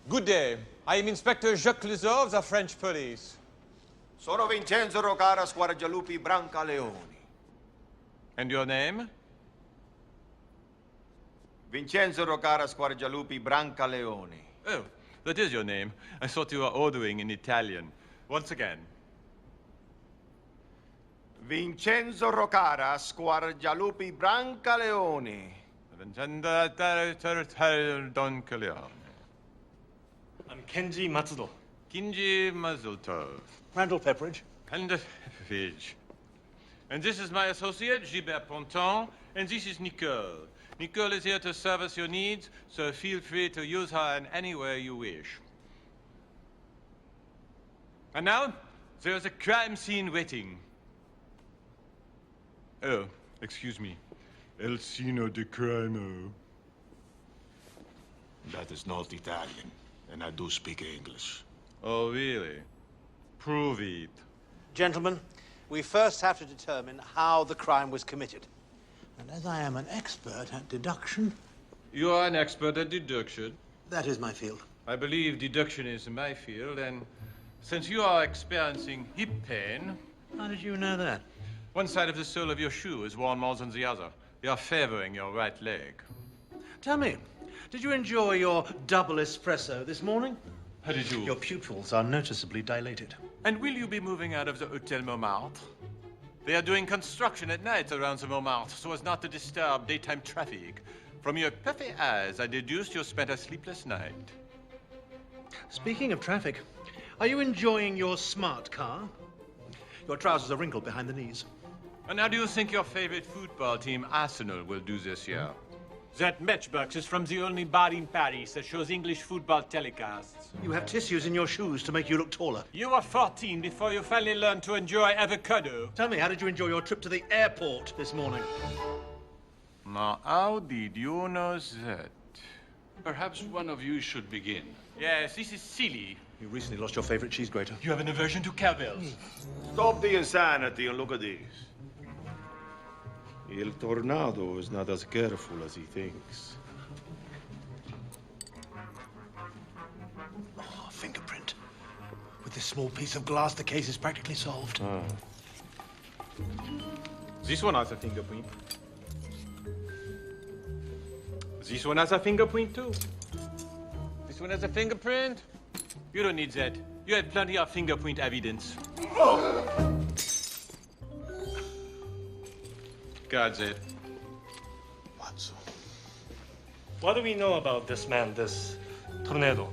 Good day. I am Inspector Jacques Clouseau of the French police. Sono Vincenzo Rocara Squargialupi Brancaleoni. And your name? Vincenzo Rocara Squargialupi Brancaleoni. Oh, that is your name. I thought you were ordering in Italian. Once again. Vincenzo Rocara Squargialupi Brancaleoni. Don Corleone. I'm Kenji Matsudo. Kinji Mazeltov. Randall Pepperidge. And Fidge. And this is my associate, Gilbert Ponton, and this is Nicole. Nicole is here to service your needs, so feel free to use her in any way you wish. And now, there's a crime scene waiting. Oh, excuse me. El Sino di Crimo. That is not Italian, and I do speak English. Oh, really? Prove it. Gentlemen, we first have to determine how the crime was committed. And as I am an expert at deduction... You are an expert at deduction. That is my field. I believe deduction is my field, and since you are experiencing hip pain... How did you know that? One side of the sole of your shoe is worn more than the other. You are favoring your right leg. Tell me, did you enjoy your double espresso this morning? How did you... Your pupils are noticeably dilated. And will you be moving out of the Hotel Montmartre? They are doing construction at night around the Montmartre so as not to disturb daytime traffic. From your puffy eyes, I deduced you spent a sleepless night. Speaking of traffic, are you enjoying your smart car? Your trousers are wrinkled behind the knees. And how do you think your favorite football team, Arsenal, will do this year? That matchbox is from the only bar in Paris that shows English football telecasts. You have tissues in your shoes to make you look taller. You were 14 before you finally learned to enjoy avocado. Tell me, how did you enjoy your trip to the airport this morning? Now, how did you know that? Perhaps one of you should begin. Yes, this is silly. You recently lost your favorite cheese grater. You have an aversion to cowbells. Stop the insanity and look at this. Il Tornado is not as careful as he thinks. Oh, fingerprint. With this small piece of glass, the case is practically solved. This one has a fingerprint. This one has a fingerprint, too. This one has a fingerprint. You don't need that. You have plenty of fingerprint evidence. Oh! God's it. What do we know about this man, this Tornado?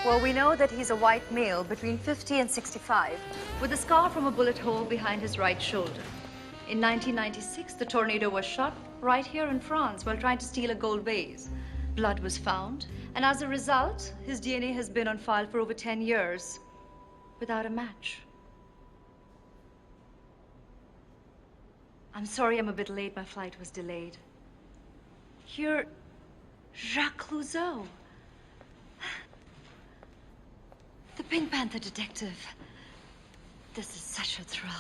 Well, we know that he's a white male between 50 and 65, with a scar from a bullet hole behind his right shoulder. In 1996, the Tornado was shot right here in France while trying to steal a gold vase. Blood was found, and as a result, his DNA has been on file for over 10 years without a match. I'm sorry I'm a bit late. My flight was delayed. You're Jacques Clouseau. The Pink Panther detective. This is such a thrill.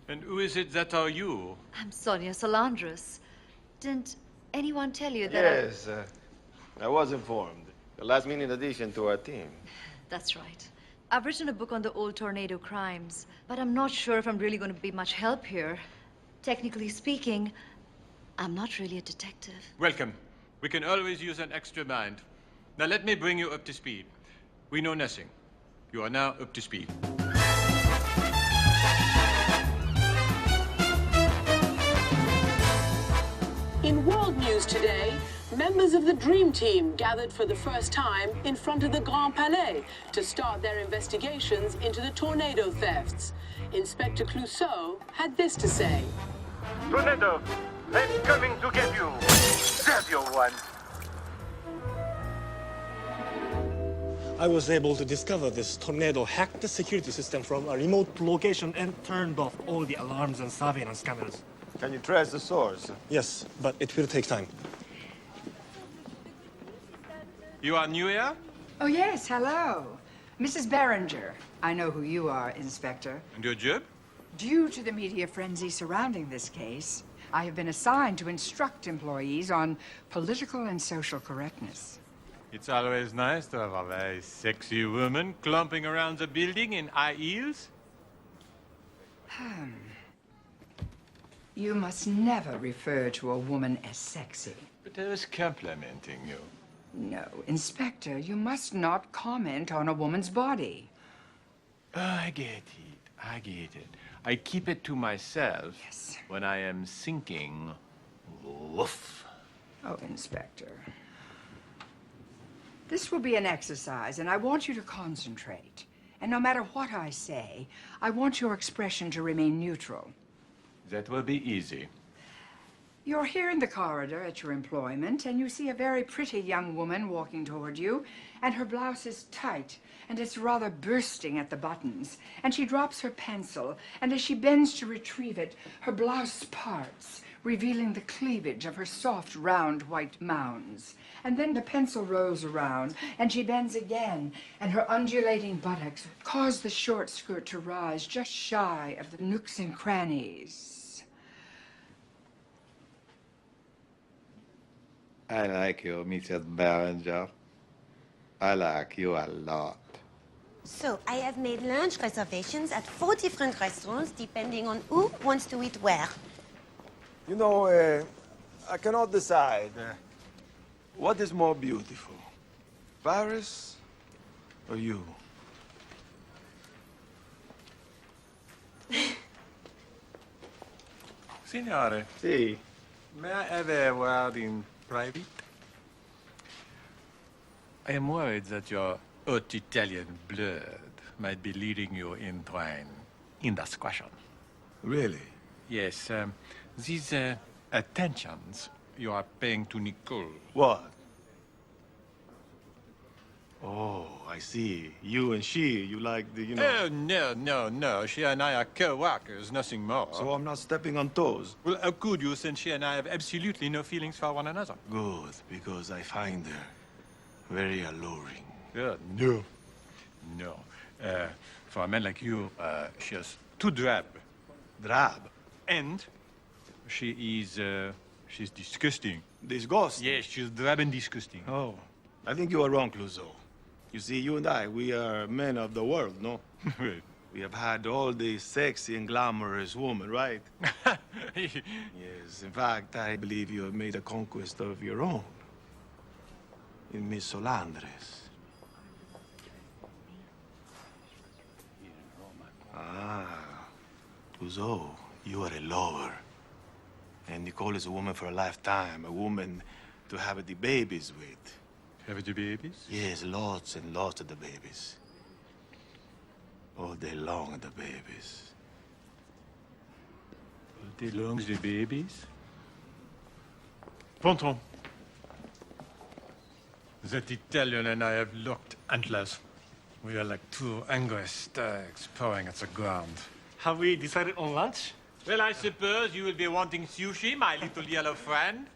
And who is it that are you? I'm Sonia Salandras. Didn't anyone tell you that Yes, I was informed. The last-minute addition to our team. That's right. I've written a book on the old Tornado crimes, but I'm not sure if I'm really going to be much help here. Technically speaking, I'm not really a detective. Welcome. We can always use an extra mind. Now let me bring you up to speed. We know nothing. You are now up to speed. In world news today, members of the Dream Team gathered for the first time in front of the Grand Palais to start their investigations into the Tornado thefts. Inspector Clouseau had this to say. Tornado, I'm coming to get you. There's your one. I was able to discover this Tornado hacked the security system from a remote location and turned off all the alarms and surveillance cameras. Can you trace the source? Yes, but it will take time. You are new here? Oh, yes, hello. Mrs. Berenger. I know who you are, Inspector. And your job? Due to the media frenzy surrounding this case, I have been assigned to instruct employees on political and social correctness. It's always nice to have a very sexy woman clumping around the building in high heels. You must never refer to a woman as sexy. But I was complimenting you. No, Inspector, you must not comment on a woman's body. Oh, I get it. I get it. I keep it to myself Yes. when I am thinking. Woof. Oh, Inspector. This will be an exercise, and I want you to concentrate. And no matter what I say, I want your expression to remain neutral. That will be easy. You're here in the corridor at your employment, and you see a very pretty young woman walking toward you, and her blouse is tight, and it's rather bursting at the buttons. And she drops her pencil, and as she bends to retrieve it, her blouse parts, revealing the cleavage of her soft, round, white mounds. And then the pencil rolls around, and she bends again, and her undulating buttocks cause the short skirt to rise just shy of the nooks and crannies. I like you, Mrs. Barringer. I like you a lot. So, I have made lunch reservations at 4 different restaurants, depending on who wants to eat where. You know, I cannot decide. What is more beautiful? Paris or you? Signore, Si. may I have a word in private? I am worried that your haute Italian blood might be leading you into an indiscretion. Really? Yes, these attentions you are paying to Nicole. What? Oh, I see. You and she, you like the, Oh, no. She and I are co-workers, nothing more. So I'm not stepping on toes. Well, how could you, since she and I have absolutely no feelings for one another? Good, because I find her very alluring. No. For a man like you, she is too drab. Drab? And she's disgusting. Disgusting? Yes, she's drab and disgusting. Oh, I think you are wrong, Clouseau. You see, you and I, we are men of the world, no? We have had all these sexy and glamorous women, right? Yes, in fact, I believe you have made a conquest of your own. In Miss Solandres. Clouseau, you are a lover. And Nicole is a woman for a lifetime, a woman to have the babies with. Have the babies? Yes, lots and lots of the babies. All day long, the babies. All day long, the babies? Pontron. That Italian and I have looked endless. We are like two angry stags pawing at the ground. Have we decided on lunch? Well, I suppose you will be wanting sushi, my little yellow friend.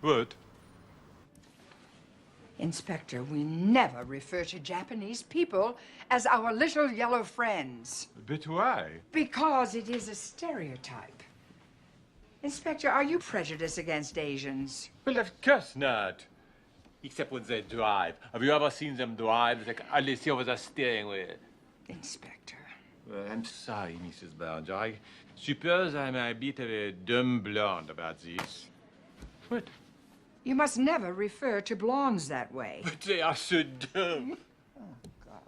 What? Inspector, we never refer to Japanese people as our little yellow friends. But why? Because it is a stereotype. Inspector, are you prejudiced against Asians? Well, of course not. Except when they drive. Have you ever seen them drive? They can hardly see over the steering wheel. Inspector. Well, I'm sorry, Mrs. Barringer. I suppose I'm a bit of a dumb blonde about this. What? You must never refer to blondes that way. But they are so dumb. Oh, God.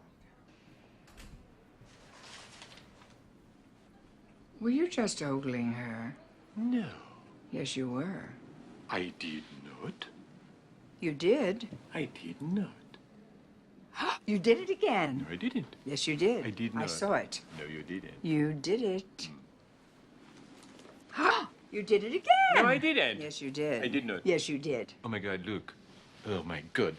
Were you just ogling her? No. Yes, you were. I did not. You did. I did not. You did it again. No, I didn't. Yes, you did. I did not. I saw it. No, you didn't. You did it. You did it again. No, I didn't. Yes, you did. I did not. Yes, you did. Oh, my God, look. Oh, my God.